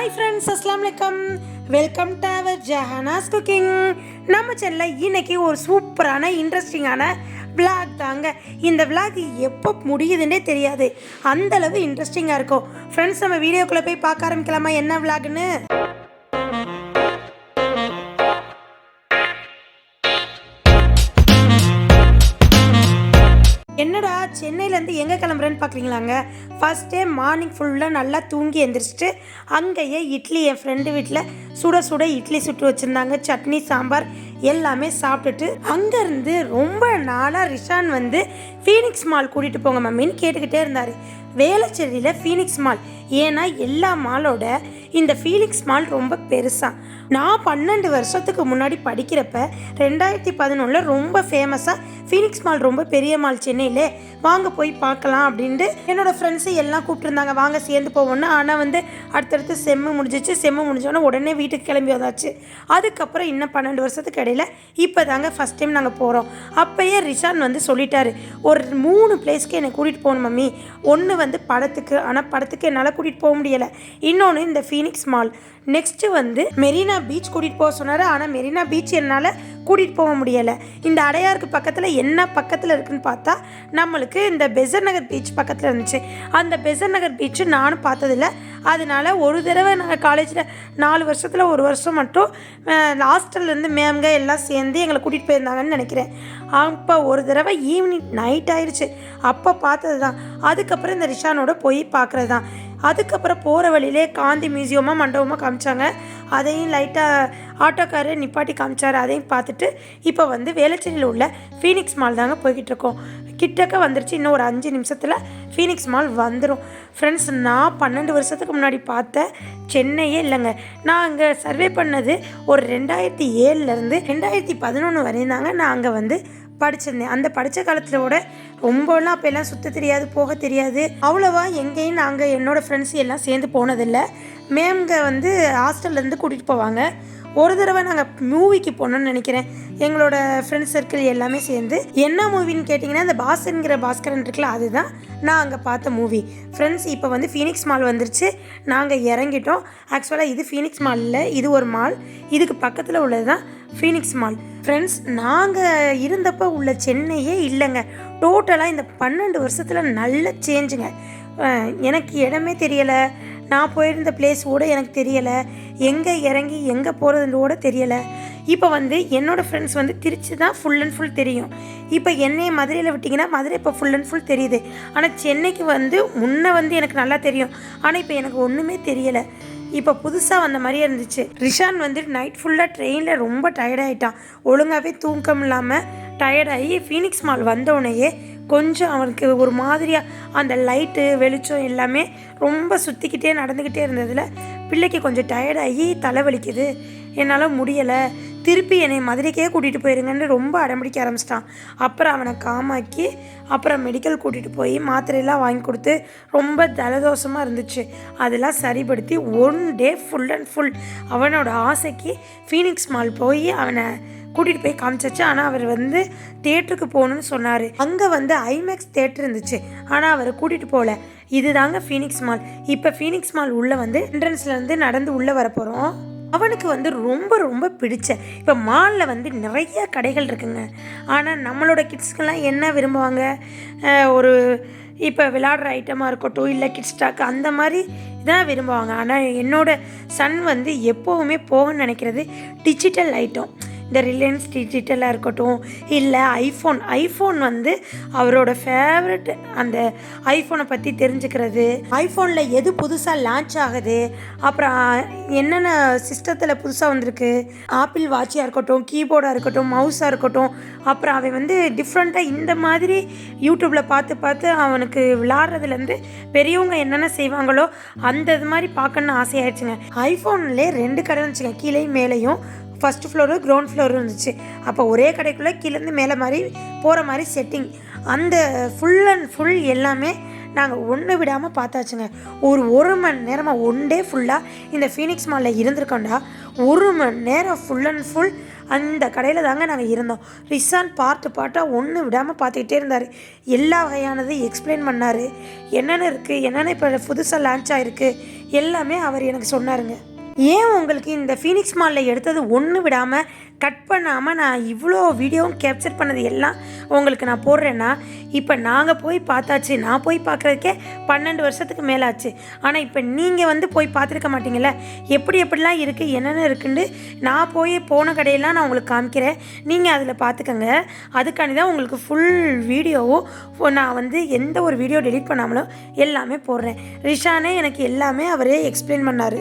Hi friends, அஸ்ஸலாமு அலைக்கும். Welcome to our Jahana's cooking. நம்ம சேனலில் இன்னைக்கு ஒரு சூப்பரான இன்ட்ரெஸ்டிங்கான விளாக் தாங்க. இந்த விளாக் எப்போ முடியுதுன்னே தெரியாது, அந்தளவு இன்ட்ரெஸ்டிங்காக இருக்கும். ஃப்ரெண்ட்ஸ், நம்ம வீடியோக்குள்ளே போய் பார்க்க ஆரம்பிக்கலாமா என்ன விளாக்னு? என்னடா சென்னையிலேருந்து எங்கே கிளம்புறேன்னு பார்க்குறீங்களாங்க? ஃபஸ்ட் டே மார்னிங் ஃபுல்லாக நல்லா தூங்கி எழுந்திரிச்சிட்டு அங்கேயே இட்லி, என் ஃப்ரெண்டு வீட்டில் சுட சுட இட்லி சுட்டு வச்சுருந்தாங்க. சட்னி, சாம்பார் எல்லாமே சாப்பிட்டுட்டு அங்கேருந்து ரொம்ப நாளாக ரிஷான் வந்து ஃபீனிக்ஸ் மால் கூட்டிகிட்டு போங்க மம்மின்னு கேட்டுக்கிட்டே இருந்தார். வேளச்சேரியில் ஃபீனிக்ஸ் மால், ஏன்னா எல்லா மாலோட இந்த ஃபீனிக்ஸ் மால் ரொம்ப பெருசாக. நான் 12 வருஷத்துக்கு முன்னாடி படிக்கிறப்ப 2011 ரொம்ப ஃபேமஸாக ஃபீனிக்ஸ் மால் ரொம்ப பெரிய மால் சென்னையிலே, வாங்க போய் பார்க்கலாம் அப்படின்ட்டு என்னோடய ஃப்ரெண்ட்ஸு எல்லாம் கூப்பிட்டுருந்தாங்க, வாங்க சேர்ந்து போவோன்னு. ஆனால் வந்து அடுத்தடுத்து செம்மு முடிஞ்சிச்சு. செம்மு முடிஞ்சோன்னே உடனே வீட்டுக்கு கிளம்பி வந்தாச்சு. அதுக்கப்புறம் இன்னும் 12 வருஷத்துக்கு இடையில இப்போ தாங்க ஃபஸ்ட் டைம் நாங்கள் போகிறோம். அப்போயே ரிஷான் வந்து சொல்லிட்டாரு, ஒரு 3 பிளேஸ்க்கு என்னை கூட்டிகிட்டு போகணும் மம்மி. ஒன்று வந்து படத்துக்கு, ஆனால் படத்துக்கு என்னால் கூட்டிகிட்டு போக முடியலை. இன்னொன்று இந்த ஃபீனிக்ஸ் மால், நெக்ஸ்ட்டு வந்து மெரினா பீச் கூட்டிகிட்டு போக சொன்னார். ஆனால் மெரினா பீச் என்னால் கூட்டிகிட்டு போக முடியலை. இந்த அடையாருக்கு பக்கத்தில் என்ன பக்கத்தில் இருக்குதுன்னு பார்த்தா நம்மளுக்கு இந்த பெசன்ட் நகர் பீச் பக்கத்தில் இருந்துச்சு. அந்த பெசன்ட் நகர் பீச்சு நானும் பார்த்ததில்ல. அதனால ஒரு தடவை நாங்கள் காலேஜில் 4 வருஷத்தில் ஒரு வருஷம் மட்டும் ஹாஸ்டல்லேருந்து மேம்க எல்லாம் சேர்ந்து எங்களை கூட்டிகிட்டு போயிருந்தாங்கன்னு நினைக்கிறேன். அப்போ ஒரு தடவை ஈவினிங் நைட் ஆயிடுச்சு, அப்போ பார்த்தது தான். அதுக்கப்புறம் இந்த ரிஷானோட போய் பார்க்குறது தான். அதுக்கப்புறம் போகிற வழியிலே காந்தி மியூசியமாக மண்டபமாக காமிச்சாங்க. அதையும் லைட்டாக ஆட்டோக்காரரை நிப்பாட்டி காமிச்சார், அதையும் பார்த்துட்டு இப்போ வந்து வேளச்சேரியில் உள்ள ஃபீனிக்ஸ் மால் தாங்க போய்கிட்டு இருக்கோம். கிட்டக்க வந்துருச்சு, இன்னும் ஒரு 5 நிமிஷத்தில் ஃபீனிக்ஸ் மால் வந்துடும். ஃப்ரெண்ட்ஸ், நான் 12 வருஷத்துக்கு முன்னாடி பார்த்த சென்னையே இல்லைங்க. நான் அங்கே சர்வே பண்ணது ஒரு 2007லேருந்து 2011 வரையும் தாங்க நான் அங்கே வந்து படிச்சிருந்தேன். அந்த படித்த காலத்திலோட ரொம்பலாம் அப்போல்லாம் சுற்ற தெரியாது, போக தெரியாது. அவ்வளோவா எங்கேயும் நாங்கள் என்னோடய ஃப்ரெண்ட்ஸ் எல்லாம் சேர்ந்து போனதில்லை. மேம்க வந்து ஹாஸ்டல்லேருந்து கூட்டிகிட்டு போவாங்க. ஒரு தடவை நாங்கள் மூவிக்கு போனோன்னு நினைக்கிறேன், எங்களோட ஃப்ரெண்ட்ஸ் சர்க்கிள் எல்லாமே சேர்ந்து. என்ன மூவின்னு கேட்டிங்கன்னா, இந்த பாஸ்ங்கிற பாஸ்கரன் இருக்குல்ல, அதுதான் நான் அங்கே பார்த்த மூவி. ஃப்ரெண்ட்ஸ், இப்போ வந்து ஃபீனிக்ஸ் மால் வந்துருச்சு, நாங்கள் இறங்கிட்டோம். ஆக்சுவலாக இது ஃபீனிக்ஸ் மால் இல்லை, இது ஒரு மால். இதுக்கு பக்கத்தில் உள்ளது தான் ஃபீனிக்ஸ் மால். ஃப்ரெண்ட்ஸ், நாங்கள் இருந்தப்போ உள்ள சென்னையே இல்லைங்க. டோட்டலாக இந்த 12 வருஷத்தில் நல்ல சேஞ்சுங்க. எனக்கு இடமே தெரியலை, நான் போயிருந்த பிளேஸ் கூட எனக்கு தெரியலை, எங்கே இறங்கி எங்கே போகிறதுன்னு கூட தெரியலை. இப்போ வந்து என்னோடய ஃப்ரெண்ட்ஸ் வந்து திருச்சி தான் ஃபுல் அண்ட் ஃபுல் தெரியும். இப்போ என்னையை மதுரையில் விட்டிங்கன்னா மதுரை இப்போ ஃபுல் அண்ட் ஃபுல் தெரியுது. ஆனால் சென்னைக்கு வந்து முன்னே வந்து எனக்கு நல்லா தெரியும், ஆனால் இப்போ எனக்கு ஒன்றுமே தெரியலை. இப்போ புதுசாக வந்த மாதிரியே இருந்துச்சு. ரிஷான் வந்து நைட் ஃபுல்லாக ட்ரெயினில் ரொம்ப டயர்டாகிட்டான். ஒழுங்காகவே தூக்கம் இல்லாமல் டயர்டாகி ஃபீனிக்ஸ் மால் வந்தோடனேயே கொஞ்சம் அவனுக்கு ஒரு மாதிரியாக அந்த லைட்டு வெளிச்சம் எல்லாமே ரொம்ப சுற்றிக்கிட்டே நடந்துக்கிட்டே இருந்ததில் பிள்ளைக்கு கொஞ்சம் டயர்டாகி தலைவலிக்குது, என்னால் முடியலை, திருப்பி என்னை மதுரைக்கே கூட்டிகிட்டு போயிருங்கன்னு ரொம்ப அடம்பிடிக்க ஆரம்பிச்சிட்டான். அப்புறம் அவனை காமாக்கி அப்புறம் மெடிக்கல் கூட்டிகிட்டு போய் மாத்திரையெல்லாம் வாங்கி கொடுத்து ரொம்ப ஜலதோஷமாக இருந்துச்சு. அதெல்லாம் சரிப்படுத்தி 1 டே ஃபுல் அண்ட் ஃபுல் அவனோட ஆசைக்கு ஃபீனிக்ஸ் மால் போய் அவனை கூட்டிகிட்டு போய் காமிச்சாச்சு. ஆனால் அவர் வந்து தேட்டருக்கு போகணுன்னு சொன்னார். அங்கே வந்து ஐமேக்ஸ் தேட்டர் இருந்துச்சு, ஆனால் அவரை கூட்டிகிட்டு போகல. இது தாங்க ஃபீனிக்ஸ் மால். இப்போ ஃபீனிக்ஸ் மால் உள்ளே வந்து என்ட்ரன்ஸ்லேருந்து நடந்து உள்ளே வரப்போகிறோம். அவனுக்கு வந்து ரொம்ப ரொம்ப பிடிச்ச, இப்போ மாலில் வந்து நிறைய கடைகள் இருக்குங்க. ஆனால் நம்மளோட கிட்ஸ்க்கெல்லாம் என்ன விரும்புவாங்க, ஒரு இப்போ விளையாடுற ஐட்டமாக இருக்கட்டும், இல்லை கிட்ஸ் ஸ்டாக் அந்த மாதிரி தான் விரும்புவாங்க. ஆனால் என்னோடய சன் வந்து எப்போவுமே போகணும்னு நினைக்கிறது டிஜிட்டல் ஐட்டம். இந்த ரிலையன்ஸ் டிஜிட்டலாக இருக்கட்டும், இல்லை ஐஃபோன் வந்து அவரோட ஃபேவரட். அந்த ஐஃபோனை பற்றி தெரிஞ்சுக்கிறது, ஐஃபோனில் எது புதுசாக லான்ச் ஆகுது, அப்புறம் என்னென்ன சிஸ்டத்தில் புதுசாக வந்திருக்கு, ஆப்பிள் வாட்சாக இருக்கட்டும், கீபோர்டாக இருக்கட்டும், மவுஸாக இருக்கட்டும், அப்புறம் அவன் வந்து டிஃப்ரெண்ட்டாக இந்த மாதிரி யூடியூப்பில் பார்த்து அவனுக்கு விளாட்றதுலேருந்து பெரியவங்க என்னென்ன செய்வாங்களோ அந்த இது மாதிரி பார்க்கணுன்னு ஆசையாயிடுச்சுங்க. ஐஃபோன்லேயே 2 கடை இருந்துச்சுங்க, கீழேயும் மேலேயும். ஃபஸ்ட்டு ஃப்ளோரு, கிரவுண்ட் ஃப்ளோரு இருந்துச்சு. அப்போ ஒரே கடைக்குள்ளே கீழேருந்து மேலே மாதிரி போகிற மாதிரி செட்டிங். அந்த ஃபுல் அண்ட் ஃபுல் எல்லாமே நாங்கள் ஒன்று விடாமல் பார்த்தாச்சுங்க. ஒரு மணி நேரமாக 1 டே ஃபுல்லாக இந்த ஃபீனிக்ஸ் மாலில் இருந்திருக்கோண்டா. 1 மணி நேரம் ஃபுல் அண்ட் ஃபுல் அந்த கடையில் தாங்க நாங்கள் இருந்தோம். ரிசான் பார்ட்டாக ஒன்று விடாமல் பார்த்துக்கிட்டே இருந்தார். எல்லா வகையானதையும் எக்ஸ்பிளைன் பண்ணார். என்னென்ன இருக்குது, என்னென்ன இப்போ புதுசாக லான்ச் ஆகிருக்கு எல்லாமே அவர் எனக்கு சொன்னாருங்க. ஏன் உங்களுக்கு இந்த ஃபீனிக்ஸ் மாலில் எடுத்தது ஒன்று விடாமல் கட் பண்ணாமல் நான் இவ்வளோ வீடியோவும் கேப்சர் பண்ணது எல்லாம் உங்களுக்கு நான் போடுறேன்னா, இப்போ நாங்கள் போய் பார்த்தாச்சு. நான் போய் பார்க்குறதுக்கே 12 வருஷத்துக்கு மேலே ஆச்சு. ஆனால் இப்போ நீங்கள் வந்து போய் பார்த்துருக்க மாட்டீங்களே, எப்படிலாம் இருக்குது, என்னென்ன இருக்குன்னு நான் போன கடையெல்லாம் நான் உங்களுக்கு காமிக்கிறேன். நீங்கள் அதில் பார்த்துக்கங்க. அதுக்காண்டி தான் உங்களுக்கு ஃபுல் வீடியோவும் நான் வந்து எந்த ஒரு வீடியோ டெலிட் பண்ணாமலும் எல்லாமே போடுறேன். ரிஷானே எனக்கு எல்லாமே அவரே எக்ஸ்பிளைன் பண்ணார்.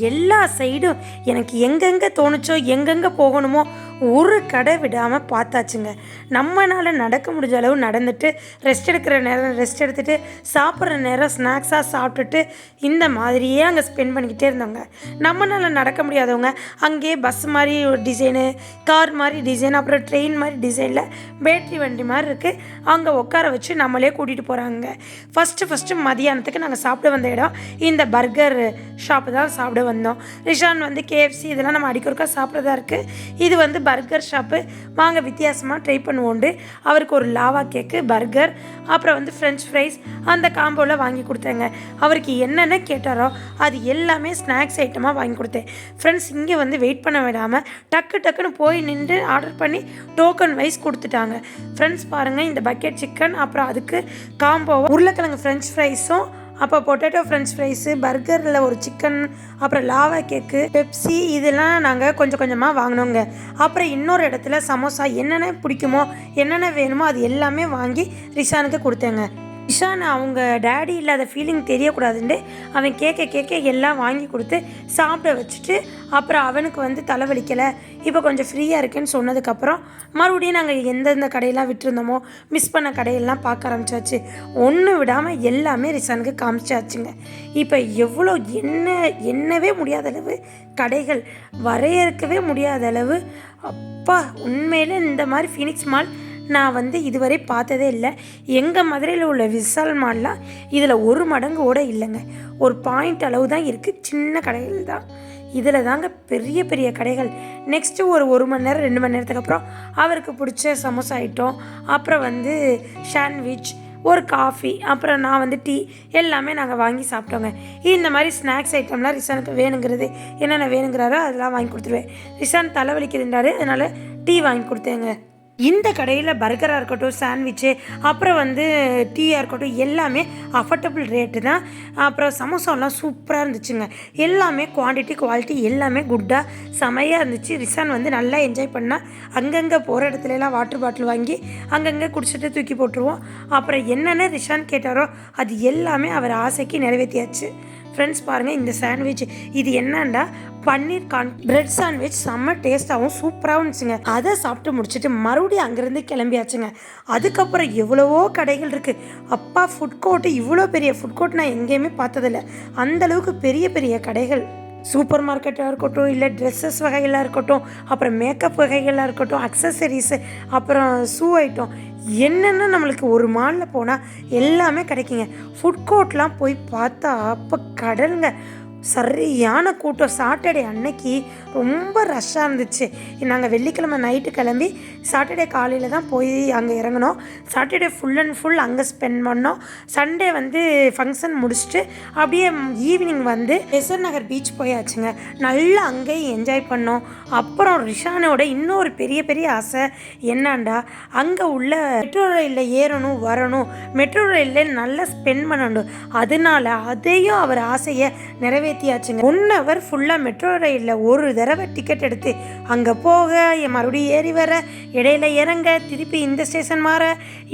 எல்லா சைடும் எனக்கு எங்கெங்கே தோணுச்சோ எங்கெங்கே போகணுமோ ஒரு கடை விடாமல் பார்த்தாச்சுங்க. நம்மளால் நடக்க முடிஞ்ச அளவு நடந்துட்டு ரெஸ்ட் எடுக்கிற நேரம் ரெஸ்ட் எடுத்துகிட்டு சாப்பிட்ற நேரம் ஸ்நாக்ஸாக சாப்பிட்டுட்டு இந்த மாதிரியே அங்கே ஸ்பெண்ட் பண்ணிக்கிட்டே இருந்தாங்க. நம்மளால் நடக்க முடியாதவங்க அங்கேயே பஸ் மாதிரி ஒரு டிசைனு, கார் மாதிரி டிசைன், அப்புறம் ட்ரெயின் மாதிரி டிசைனில் பேட்ரி வண்டி மாதிரி இருக்குது, அங்கே உட்கார வச்சு நம்மளே கூட்டிகிட்டு போகிறாங்க. ஃபஸ்ட்டு மதியானத்துக்கு நாங்கள் சாப்பிட வந்த இடம் இந்த பர்கர் ஷாப்பு தான் சாப்பிட வந்தோம். ரிஷான் வந்து KFC இதெல்லாம் நம்ம அடிக்கொருக்கா சாப்பிட்றதா இருக்குது. இது வந்து பர்கர் ஷாப்பு, வாங்க வித்தியாசமாக ட்ரை பண்ணுவோண்டு அவருக்கு ஒரு லாவா கேக்கு, பர்கர், அப்புறம் வந்து ஃப்ரெஞ்ச் ஃப்ரைஸ் அந்த காம்போவில் வாங்கி கொடுத்தேங்க. அவருக்கு என்னென்ன கேட்டாரோ அது எல்லாமே ஸ்நாக்ஸ் ஐட்டமாக வாங்கி கொடுத்தேன். ஃப்ரெண்ட்ஸ் இங்கே வந்து வெயிட் பண்ண விடாமல் டக்குன்னு போய் நின்று ஆர்டர் பண்ணி டோக்கன் வைஸ் கொடுத்துட்டாங்க. ஃப்ரெண்ட்ஸ் பாருங்கள், இந்த பக்கெட் சிக்கன், அப்புறம் அதுக்கு காம்போவாக உருளைக்கிழங்கு ஃப்ரெஞ்ச் ஃப்ரைஸும், அப்போ பொட்டேட்டோ ஃப்ரெஞ்ச் ஃப்ரைஸு, பர்கரில் ஒரு சிக்கன், அப்புறம் லாவா கேக்கு, பெப்சி இதெல்லாம் நாங்கள் கொஞ்சம் கொஞ்சமாக வாங்கினோங்க. அப்புறம் இன்னொரு இடத்துல சமோசா என்னென்ன பிடிக்குமோ என்னென்ன வேணுமோ அது எல்லாமே வாங்கி ரிஷானுக்கு கொடுத்தேங்க. ரிஷான் அவங்க டேடி இல்லாத ஃபீலிங் தெரியக்கூடாதுன்ட்டு அவன் கேட்க எல்லாம் வாங்கி கொடுத்து சாப்பிட வச்சுட்டு, அப்புறம் அவனுக்கு வந்து தலைவலிக்கலை, இப்போ கொஞ்சம் ஃப்ரீயாக இருக்குன்னு சொன்னதுக்கப்புறம் மறுபடியும் நாங்கள் எந்தெந்த கடையெல்லாம் விட்டுருந்தோமோ மிஸ் பண்ண கடையெல்லாம் பார்க்க ஆரம்பிச்சாச்சு. ஒன்று விடாமல் எல்லாமே ரிஷானுக்கு காமிச்சாச்சுங்க. இப்போ எவ்வளோ எண்ணவே முடியாத அளவு கடைகள், வரையறுக்கவே முடியாத அளவு, அப்பா உண்மையில் இந்த மாதிரி ஃபீனிக்ஸ் மால் நான் வந்து இதுவரை பார்த்ததே இல்லை. எங்கள் மதுரையில் உள்ள விசால் மால்லாம் இதில் ஒரு மடங்கு கூட இல்லைங்க. ஒரு பாயிண்ட் அளவு தான் இருக்குது, சின்ன கடைகள் தான். இதில் தாங்க பெரிய பெரிய கடைகள். நெக்ஸ்ட்டு ஒரு மணி நேரம் 2 மணி நேரத்துக்கு அப்புறம் அவருக்கு பிடிச்ச சமோசா ஐட்டம், அப்புறம் வந்து சாண்ட்விச், ஒரு காஃபி, அப்புறம் நான் வந்து டீ எல்லாமே நாங்கள் வாங்கி சாப்பிட்டோங்க. இந்த மாதிரி ஸ்நாக்ஸ் ஐட்டம்லாம் ரிஷானுக்கு வேணுங்கிறது என்னென்ன வேணுங்கிறாரோ அதெல்லாம் வாங்கி கொடுத்துருவேன். ரிஷான் தலைவலிக்குதுன்றாரு, அதனால் டீ வாங்கி கொடுத்தேங்க. இந்த கடையில் பர்கராக இருக்கட்டும், சாண்ட்விட்சு, அப்புறம் வந்து டீயாக இருக்கட்டும், எல்லாமே அஃபோர்டபுள் ரேட்டு தான். அப்புறம் சமோசாலாம் சூப்பராக இருந்துச்சுங்க. எல்லாமே குவான்டிட்டி குவாலிட்டி எல்லாமே குட்டாக செமையாக இருந்துச்சு. ரிஷான் வந்து நல்லா என்ஜாய் பண்ணால் அங்கங்கே போகிற இடத்துலலாம் வாட்டர் பாட்டில் வாங்கி அங்கங்கே குடிச்சிட்டு தூக்கி போட்டுருவோம். அப்புறம் என்னென்ன ரிஷான் கேட்டாரோ அது எல்லாமே அவர் ஆசைக்கு நிறைவேற்றியாச்சு. ஃப்ரெண்ட்ஸ் பாருங்கள், இந்த சாண்ட்விச் இது என்னண்டா பன்னீர் பிரெட் சாண்ட்விச், செம்ம டேஸ்ட்டாகவும் சூப்பராகவும் இருந்துச்சுங்க. அதை சாப்பிட்டு முடிச்சுட்டு மறுபடியும் அங்கேருந்து கிளம்பியாச்சுங்க. அதுக்கப்புறம் எவ்வளவோ கடைகள் இருக்குது. அப்பா ஃபுட் கோர்ட்டு, இவ்வளோ பெரிய ஃபுட் கோர்ட் நான் எங்கேயுமே பார்த்ததில்ல. அந்தளவுக்கு பெரிய பெரிய கடைகள், சூப்பர் மார்க்கெட்டாக இருக்கட்டும், இல்லை ட்ரெஸ்ஸஸ் வகைகளாக இருக்கட்டும், அப்புறம் மேக்கப் வகைகளாக இருக்கட்டும், அக்சசரிஸு, அப்புறம் ஷூ ஐட்டம், என்னென்ன நம்மளுக்கு ஒரு மாலில் போனால் எல்லாமே கிடைக்குங்க. ஃபுட் கோர்ட்லாம் போய் பார்த்தா அப்போ கடலுங்க, சரியான கூட்டம். சாட்டர்டே அன்னைக்கு ரொம்ப ரஷ்ஷாக இருந்துச்சு. நாங்கள் வெள்ளிக்கிழமை நைட்டு கிளம்பி சாட்டர்டே காலையில் தான் போய் அங்கே இறங்கினோம். சாட்டர்டே ஃபுல் அண்ட் ஃபுல் அங்கே ஸ்பெண்ட் பண்ணோம். சண்டே வந்து ஃபங்க்ஷன் முடிச்சுட்டு அப்படியே ஈவினிங் வந்து பெசன்ட் நகர் பீச் போயாச்சுங்க. நல்லா அங்கேயும் என்ஜாய் பண்ணோம். அப்புறம் ரிஷானோட இன்னொரு பெரிய ஆசை என்னண்டா, அங்கே உள்ள மெட்ரோ ரயிலில் ஏறணும் வரணும், மெட்ரோ ரயிலில் நல்லா ஸ்பெண்ட் பண்ணணும். அதனால அதையும் அவர் ஆசையை நிறைவேற்றியாச்சுங்க. 1 ஹவர் ஃபுல்லாக மெட்ரோ ரயிலில் ஒரு தடவை டிக்கெட் எடுத்து அங்கே போக, மறுபடியும் ஏறி வர, இடையில இறங்க, திருப்பி இந்த ஸ்டேஷன் மாற,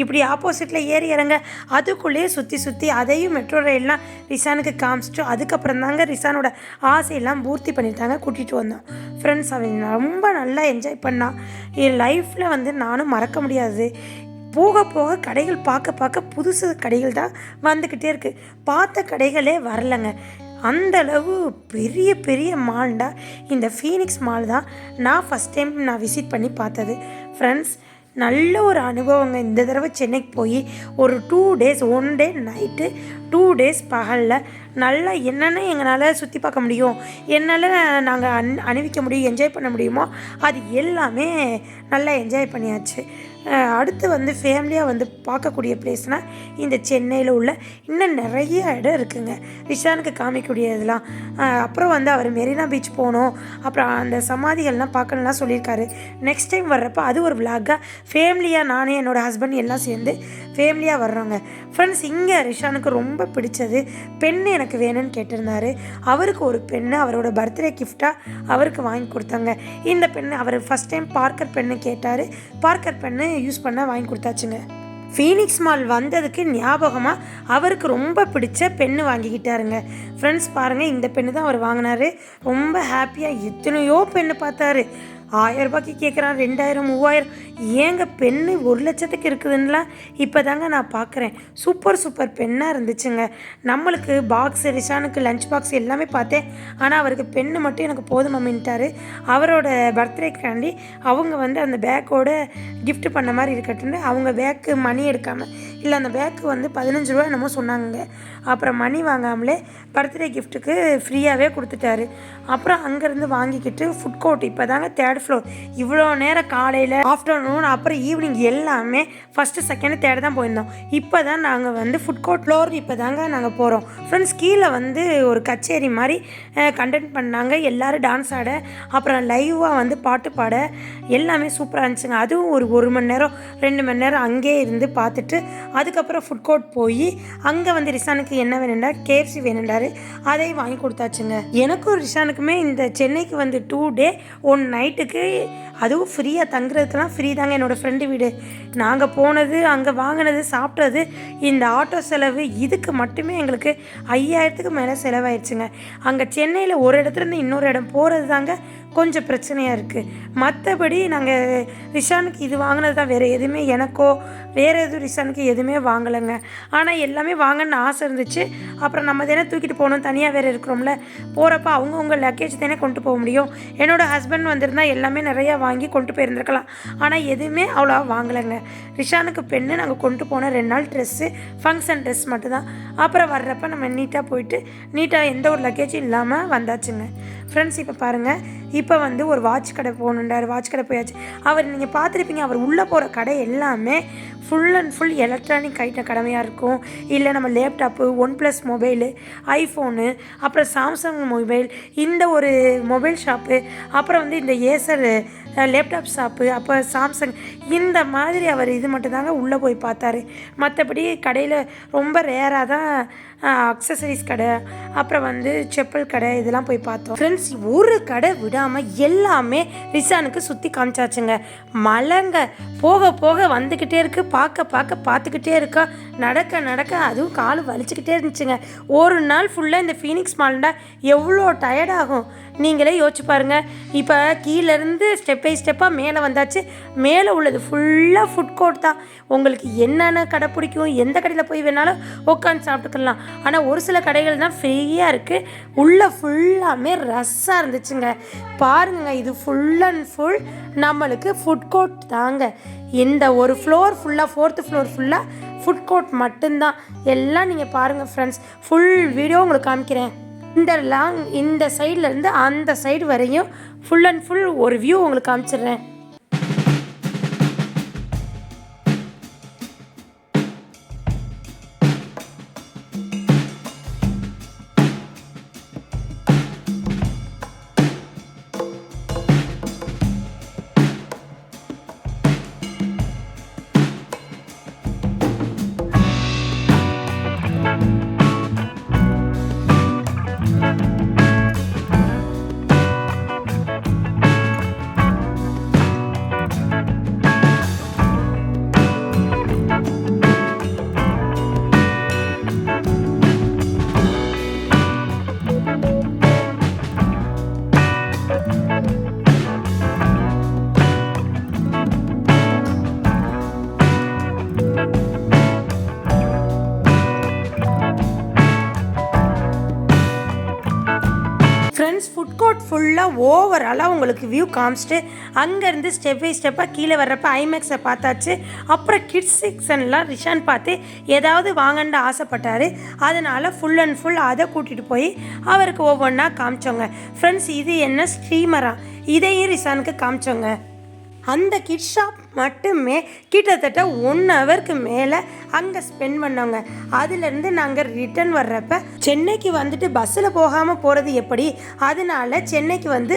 இப்படி ஆப்போசிட்டில் ஏறி இறங்க, அதுக்குள்ளேயே சுற்றி அதையும் மெட்ரோ ரயில்லாம் ரிஷானுக்கு காமிச்சிட்டு அதுக்கப்புறம் தாங்க ரிஷானோட ஆசையெல்லாம் பூர்த்தி பண்ணிட்டாங்க, கூட்டிகிட்டு வந்தோம். ஃப்ரெண்ட்ஸ் அவன் ரொம்ப நல்லா என்ஜாய் பண்ணான். என் லைஃப்பில் வந்து நானும் மறக்க முடியாது. போக கடைகள் பார்க்க புதுசு கடைகள் தான் வந்துக்கிட்டே இருக்குது. பார்த்த கடைகளே வரலைங்க. அந்தளவு பெரிய மால்டா இந்த ஃபீனிக்ஸ் மால் தான் நான் ஃபஸ்ட் டைம் விசிட் பண்ணி பார்த்தது. ஃப்ரெண்ட்ஸ் நல்ல ஒரு அனுபவங்க. இந்த தடவை சென்னைக்கு போய் ஒரு 2 டேஸ், 1 டே நைட்டு 2 டேஸ் பகலில் நல்லா என்னென்ன எங்களால் சுற்றி பார்க்க முடியும், என்னால் நாங்கள் அணிவிக்க முடியும், என்ஜாய் பண்ண முடியுமோ அது எல்லாமே நல்லா என்ஜாய் பண்ணியாச்சு. அடுத்து வந்து ஃபேமிலியாக வந்து பார்க்கக்கூடிய பிளேஸ்னால் இந்த சென்னையில் உள்ள இன்னும் நிறைய இடம் இருக்குதுங்க ரிஷானுக்கு காமிக்கக்கூடியதெல்லாம். அப்புறம் வந்து அவர் மெரினா பீச் போகணும், அப்புறம் அந்த சமாதிகள்லாம் பார்க்கணும்லாம் சொல்லியிருக்காரு. நெக்ஸ்ட் டைம் வர்றப்போ அது ஒரு விளாகாக ஃபேமிலியாக நானே என்னோடய ஹஸ்பண்ட் எல்லாம் சேர்ந்து ஃபேமிலியாக வர்றாங்க. ஃப்ரெண்ட்ஸ் இங்கே ரிஷானுக்கு ரொம்ப பிடிச்சது பெண்ணு எனக்கு வேணும்னு கேட்டிருந்தாரு. அவருக்கு ஒரு பெண்ணு அவரோட பர்த்டே கிஃப்டாக அவருக்கு வாங்கி கொடுத்தாங்க. இந்த பெண்ணு அவர் ஃபஸ்ட் டைம் பார்க்கர் பெண்ணு கேட்டார். பார்க்கர் பெண்ணு யூஸ் பண்ண வாங்கி கொடுத்தாச்சுங்க. ஃபீனிக்ஸ் மால் வந்ததுக்கு ஞாபகமாக அவருக்கு ரொம்ப பிடிச்ச பென்னு வாங்கிக்கிட்டாருங்க. ஃப்ரெண்ட்ஸ் பாருங்கள், இந்த பென்னு தான் அவர் வாங்கினார். ரொம்ப ஹாப்பியாக எத்தனையோ பென்னு பார்த்தாரு. 1000 ரூபாய்க்கு கேட்குறான், 2000, 3000. ஏங்க பென்னு 1,00,000க்கு இருக்குதுன்னெலாம் இப்போ தாங்க நான் பார்க்குறேன். சூப்பர் பென்னாக இருந்துச்சுங்க. நம்மளுக்கு பாக்ஸு, ரிஷானுக்கு லஞ்ச் பாக்ஸ் எல்லாமே பார்த்தேன். ஆனால் அவருக்கு பென்னு மட்டும் எனக்கு போதும் மம்மின்ட்டார். அவரோட பர்த்டேக்காண்டி அவங்க வந்து அந்த பேக்கோட கிஃப்ட் பண்ண மாதிரி இருக்கட்டுன்னு அவங்க பேக்கு மணி எடுக்காமல், இல்லை அந்த பேக்கு வந்து 15 ரூபா என்னமோ சொன்னாங்க. அப்புறம் மணி வாங்காமலே பர்த்டே கிஃப்ட்டுக்கு ஃப்ரீயாகவே கொடுத்துட்டாரு. அப்புறம் அங்கேருந்து வாங்கிக்கிட்டு ஃபுட் கோர்ட் இப்போ தாங்க 3rd ஃப்ளோர். இவ்வளோ நேரம் காலையில், ஆஃப்டர்நூன், அப்புறம் ஈவினிங் எல்லாமே ஃபஸ்ட்டு, செகண்டு, தேர்டு தான் போயிருந்தோம். இப்போ தான் நாங்கள் வந்து ஃபுட் கோர்ட் ஃப்ளோர் இப்போ தாங்க நாங்கள் போகிறோம். ஃப்ரெண்ட்ஸ் கீழே வந்து ஒரு கச்சேரி மாதிரி கண்டென்ட் பண்ணாங்க. எல்லோரும் டான்ஸ் ஆட, அப்புறம் லைவாக வந்து பாட்டு பாட எல்லாமே சூப்பராக இருந்துச்சுங்க. அதுவும் ஒரு மணி நேரம் 2 மணி நேரம் அங்கேயே இருந்து பார்த்துட்டு அதுக்கப்புறம் ஃபுட் கோர்ட் போய் அங்கே வந்து ரிஷானுக்கு என்ன வேணுண்டா, KFC வேணுண்டாரு. அதையும் வாங்கி கொடுத்தாச்சுங்க. எனக்கும் ரிஷானுக்குமே இந்த சென்னைக்கு வந்து 2 டே 1 நைட்டுக்கு, அதுவும் ஃப்ரீயாக தங்குறதுக்கெலாம் ஃப்ரீ தாங்க. என்னோடய ஃப்ரெண்டு வீடு. நாங்கள் போனது, அங்கே வாங்கினது, சாப்பிட்டது, இந்த ஆட்டோ செலவு, இதுக்கு மட்டுமே எங்களுக்கு 5000க்கு மேலே செலவாயிடுச்சுங்க. அங்கே சென்னையில் ஒரு இடத்துலேருந்து இன்னொரு இடம் போகிறது தாங்க கொஞ்சம் பிரச்சனையாக இருக்குது. மற்றபடி நாங்கள் ரிஷானுக்கு இது வாங்கினது தான், வேறு எதுவுமே எனக்கோ வேறு எதுவும் ரிஷானுக்கு எதுவுமே வாங்கலைங்க. ஆனால் எல்லாமே வாங்கணுன்னு ஆசை இருந்துச்சு. அப்புறம் நம்ம தானே தூக்கிட்டு போகணும், தனியாக வேறு இருக்கிறோம்ல, போகிறப்ப அவங்கவுங்க லக்கேஜ் தானே கொண்டு போக முடியும். என்னோடய ஹஸ்பண்ட் வந்திருந்தால் எல்லாமே நிறையா வாங்கி கொண்டு போயிருந்துருக்கலாம். ஆனால் எதுவுமே அவ்வளோவா வாங்கலைங்க. ரிஷானுக்கு பெண்ணு நாங்கள் கொண்டு போன 2 நாள் ட்ரெஸ்ஸு, ஃபங்க்ஷன் ட்ரெஸ் மட்டும்தான். அப்புறம் வர்றப்ப நம்ம நீட்டாக போயிட்டு நீட்டாக எந்த ஒரு லக்கேஜும் இல்லாமல் வந்தாச்சுங்க. ஃப்ரெண்ட்ஸ் இப்போ பாருங்கள், இப்போ வந்து ஒரு வாட்ச் கடை போகணுன்றார். வாட்ச் கடை போயாச்சு. அவர் நீங்கள் பார்த்துருப்பீங்க, அவர் உள்ளே போகிற கடை எல்லாமே full and full electronic item கடமையாக இருக்கும். இல்லை நம்ம லேப்டாப்பு, OnePlus மொபைலு, ஐஃபோனு, அப்புறம் சாம்சங் மொபைல், இந்த ஒரு மொபைல் ஷாப்பு, அப்புறம் வந்து இந்த ஏசர் லேப்டாப் ஷாப்பு, அப்போ சாம்சங், இந்த மாதிரி அவர் இது மட்டும்தாங்க உள்ளே போய் பார்த்தாரு. மற்றபடி கடையில் ரொம்ப ரேராக தான் அக்சசரிஸ் கடை, அப்புறம் வந்து செப்பல் கடை, இதெல்லாம் போய் பார்த்தோம். ஃப்ரெண்ட்ஸ் ஒரு கடை விடாமல் எல்லாமே ரிஷானுக்கு சுற்றி காமிச்சாச்சுங்க. மழைங்க போக போக வந்துக்கிட்டே இருக்குது. பார்த்துக்கிட்டே இருக்கா. நடக்க அதுவும் கால் வலிச்சுக்கிட்டே இருந்துச்சுங்க. ஒரு நாள் ஃபுல்லாக இந்த ஃபீனிக்ஸ் மால்டா எவ்வளோ டயர்டாகும் நீங்களே யோசிச்சு பாருங்கள். இப்போ கீழேருந்து ஸ்டெப் பை ஸ்டெப்பாக மேலே வந்தாச்சு. மேலே உள்ளது ஃபுல்லாக ஃபுட் கோர்ட் தான். உங்களுக்கு என்னென்ன கடை பிடிக்கும், எந்த கடையில் போய் வேணாலும் உட்காந்து சாப்பிட்டுக்கலாம். ஆனால் ஒரு சில கடைகள் தான் ஃப்ரீயாக இருக்குது. உள்ளே ஃபுல்லாமே ரஷ்ஷாக இருந்துச்சுங்க. பாருங்க, இது ஃபுல் அண்ட் ஃபுல் நம்மளுக்கு ஃபுட் கோர்ட் தாங்க. இந்த ஒரு ஃப்ளோர் ஃபுல்லாக, 4th ஃப்ளோர் ஃபுல்லாக ஃபுட் கோர்ட் மட்டும்தான். எல்லாம் நீங்கள் பாருங்கள் ஃப்ரெண்ட்ஸ், ஃபுல் வீடியோ உங்களுக்கு காமிக்கிறேன். இந்த சைட்லேருந்து அந்த சைடு வரையும் ஃபுல் அண்ட் ஃபுல் ஒரு வியூ உங்களுக்கு காமிச்சிடுறேன். ஃப்ரெண்ட்ஸ் ஃபுட் கோர்ட் ஃபுல்லாக ஓவராலாக உங்களுக்கு வியூ காமிச்சிட்டு அங்கேருந்து ஸ்டெப் பை ஸ்டெப்பாக கீழே வர்றப்ப ஐமேக்ஸை பார்த்தாச்சு. அப்புறம் கிட்ஸ் செக்ஷன்லாம் ரிஷான் பார்த்து ஏதாவது வாங்கன்னு ஆசைப்பட்டார். அதனால் ஃபுல் அண்ட் ஃபுல் அதை கூட்டிகிட்டு போய் அவருக்கு ஒவ்வொன்றா காமிச்சோங்க. ஃப்ரெண்ட்ஸ் இது என்ன ஸ்ட்ரீமரா, இதையும் ரிஷானுக்கு காமிச்சோங்க. அந்த கிட் ஷாப் மட்டுமே கிட்டத்தட்ட 1 ஹவருக்கு மேலே அங்கே ஸ்பெண்ட் பண்ணோங்க. அதுலேருந்து நாங்கள் ரிட்டர்ன் வர்றப்ப சென்னைக்கு வந்துட்டு பஸ்ஸில் போகாமல் போகிறது எப்படி, அதனால சென்னைக்கு வந்து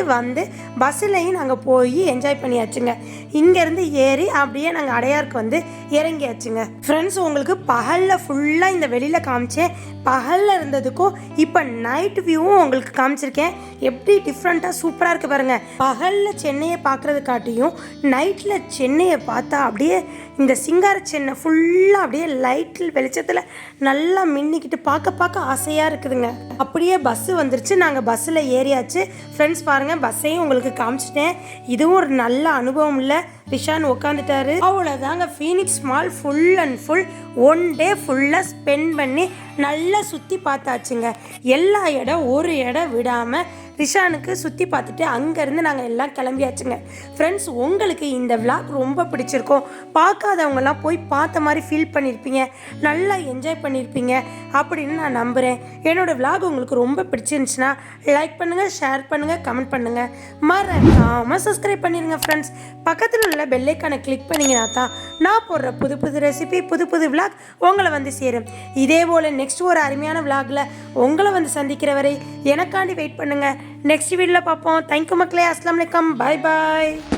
பஸ்ஸிலையும் நாங்கள் போய் என்ஜாய் பண்ணியாச்சுங்க. இங்கேருந்து ஏறி அப்படியே நாங்கள் அடையாருக்கு வந்து இறங்கியாச்சுங்க. ஃப்ரெண்ட்ஸ் உங்களுக்கு பகலில் ஃபுல்லாக இந்த வெளியில் காமிச்சேன். பகலில் இருந்ததுக்கும் இப்போ நைட் வியூவும் உங்களுக்கு காமிச்சிருக்கேன். எப்படி டிஃப்ரெண்ட்டாக சூப்பராக இருக்குது பாருங்கள். பகலில் சென்னையை பார்க்குறது காட்டியும் நைட்டில் சென்னையை பார்த்தா அப்படியே இந்த சிங்கார சென்னை ஃபுல்லாக அப்படியே லைட்டில் வெளிச்சத்தில் நல்லா மின்னிக்கிட்டு பார்க்க ஆசையாக இருக்குதுங்க. அப்படியே பஸ்ஸு வந்துருச்சு, நாங்கள் பஸ்ஸில் ஏறியாச்சு. ஃப்ரெண்ட்ஸ் பாருங்கள், பஸ்ஸையும் உங்களுக்கு காமிச்சிட்டேன். இதுவும் ஒரு நல்ல அனுபவம் இல்லை. ரிஷான் உட்காந்துட்டாரு. அவ்வளோதாங்க, Phoenix mall full and full 1 டே ஃபுல்லாக ஸ்பெண்ட் பண்ணி நல்லா சுற்றி பார்த்தாச்சுங்க. எல்லா இடம் ஒரு இடம் விடாமல் ரிஷானுக்கு சுற்றி பார்த்துட்டு அங்கேருந்து நாங்கள் எல்லாம் கிளம்பியாச்சுங்க. ஃப்ரெண்ட்ஸ், உங்களுக்கு இந்த விளாக் ரொம்ப பிடிச்சிருக்கோம். பார்க்காதவங்கலாம் போய் பார்த்த மாதிரி ஃபீல் பண்ணியிருப்பீங்க, நல்லா என்ஜாய் பண்ணியிருப்பீங்க அப்படின்னு நான் நம்புகிறேன். என்னோடய விளாக் உங்களுக்கு ரொம்ப பிடிச்சிருந்துச்சுன்னா லைக் பண்ணுங்கள், ஷேர் பண்ணுங்கள், கமெண்ட் பண்ணுங்கள், மறக்காமல் சப்ஸ்கிரைப் பண்ணிடுங்க. ஃப்ரெண்ட்ஸ், பக்கத்தில் உள்ள பெல்லைக்கானை கிளிக் பண்ணிங்கன்னா தான் நான் போடுற புது ரெசிபி, புது விளாக் உங்களை வந்து சேரும். இதே போல் நெக்ஸ்ட் ஒரு அருமையான விளாகில் உங்களை வந்து சந்திக்கிற வரை எனக்காண்டி வெயிட் பண்ணுங்கள். நெக்ஸ்ட் வீடியோவில் பார்ப்போம். தேங்க்யூ மக்களே. அஸ்ஸலாமு அலைக்கும். பாய்.